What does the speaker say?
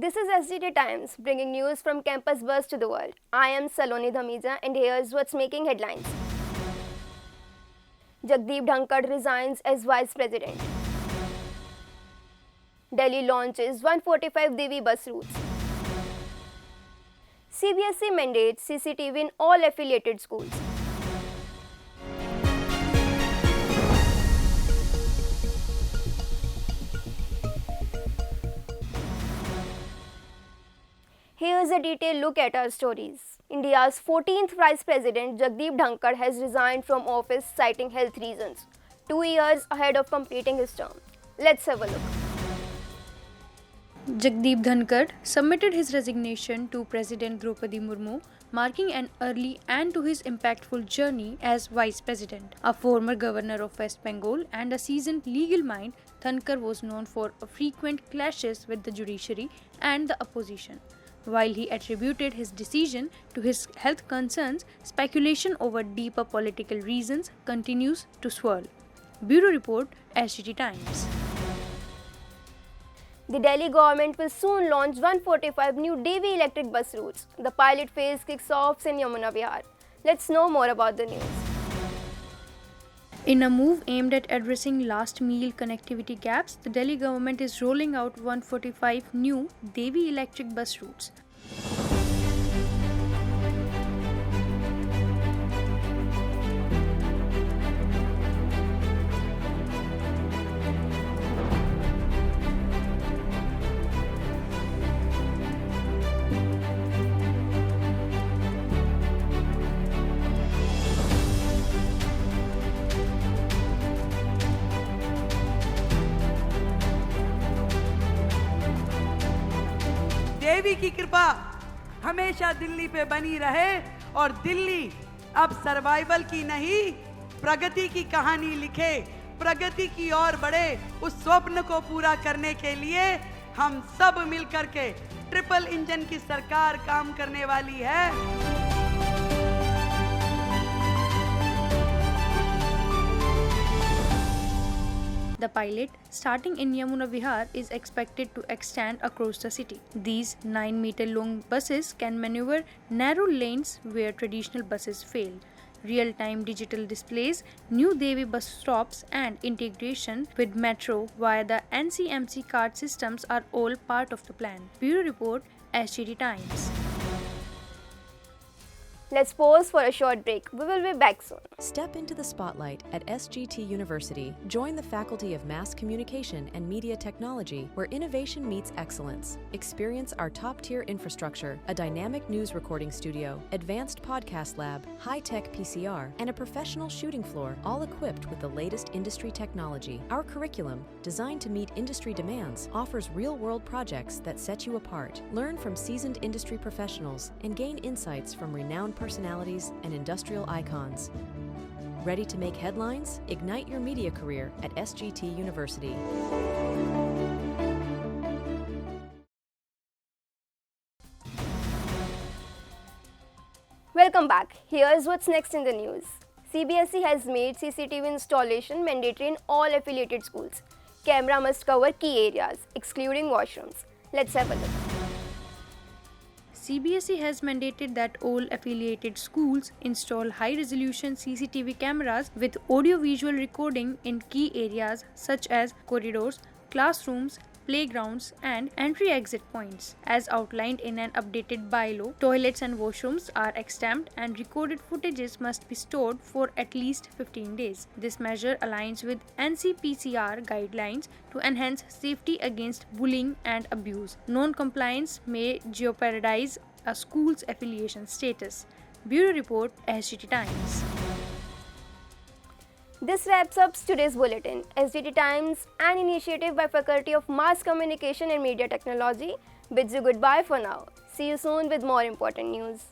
This is SGT Times, bringing news from campus buzz to the world. I am Saloni Dhamija and here's what's making headlines. Jagdeep Dhankhar resigns as Vice President. Delhi launches 145 DEVI bus routes. CBSE mandates CCTV in all affiliated schools. Here's a detailed look at our stories. India's 14th Vice President Jagdeep Dhankhar has resigned from office citing health reasons, 2 years ahead of completing his term. Let's have a look. Jagdeep Dhankhar submitted his resignation to President Draupadi Murmu, marking an early end to his impactful journey as Vice President. A former governor of West Bengal and a seasoned legal mind, Dhankhar was known for frequent clashes with the judiciary and the opposition. While he attributed his decision to his health concerns, speculation over deeper political reasons continues to swirl. Bureau Report, SGT Times. The Delhi government will soon launch 145 new DEVI electric bus routes. The pilot phase kicks off in Yamuna Vihar. Let's know more about the news. In a move aimed at addressing last mile connectivity gaps, the Delhi government is rolling out 145 new DEVI electric bus routes. देवी की कृपा हमेशा दिल्ली पे बनी रहे और दिल्ली अब survival की नहीं प्रगति की कहानी लिखे, प्रगति की ओर बढ़े। उस स्वप्न को पूरा करने के लिए हम सब मिलकर के ट्रिपल इंजन की सरकार काम करने वाली है। The pilot, starting in Yamuna Vihar, is expected to extend across the city. These 9-meter-long buses can maneuver narrow lanes where traditional buses fail. Real-time digital displays, new DEVI bus stops and integration with metro via the NCMC card systems are all part of the plan. Bureau Report, SGT Times. Let's pause for a short break. We will be back soon. Step into the spotlight at SGT University. Join the Faculty of Mass Communication and Media Technology, where innovation meets excellence. Experience our top-tier infrastructure, a dynamic news recording studio, advanced podcast lab, high-tech PCR, and a professional shooting floor, all equipped with the latest industry technology. Our curriculum, designed to meet industry demands, offers real-world projects that set you apart. Learn from seasoned industry professionals and gain insights from renowned personalities and industrial icons. Ready to make headlines? Ignite your media career at SGT University. Welcome back. Here's what's next in the news. CBSE has made CCTV installation mandatory in all affiliated schools. Camera must cover key areas, excluding washrooms. Let's have a look. CBSE has mandated that all affiliated schools install high-resolution CCTV cameras with audio-visual recording in key areas such as corridors, classrooms, playgrounds, and entry-exit points. As outlined in an updated bylaw, toilets and washrooms are extant and recorded footages must be stored for at least 15 days. This measure aligns with NCPCR guidelines to enhance safety against bullying and abuse. Non-compliance may jeopardize a school's affiliation status. Bureau Report, SGT Times. This wraps up today's bulletin. SGT Times, an initiative by Faculty of Mass Communication and Media Technology, bids you goodbye for now. See you soon with more important news.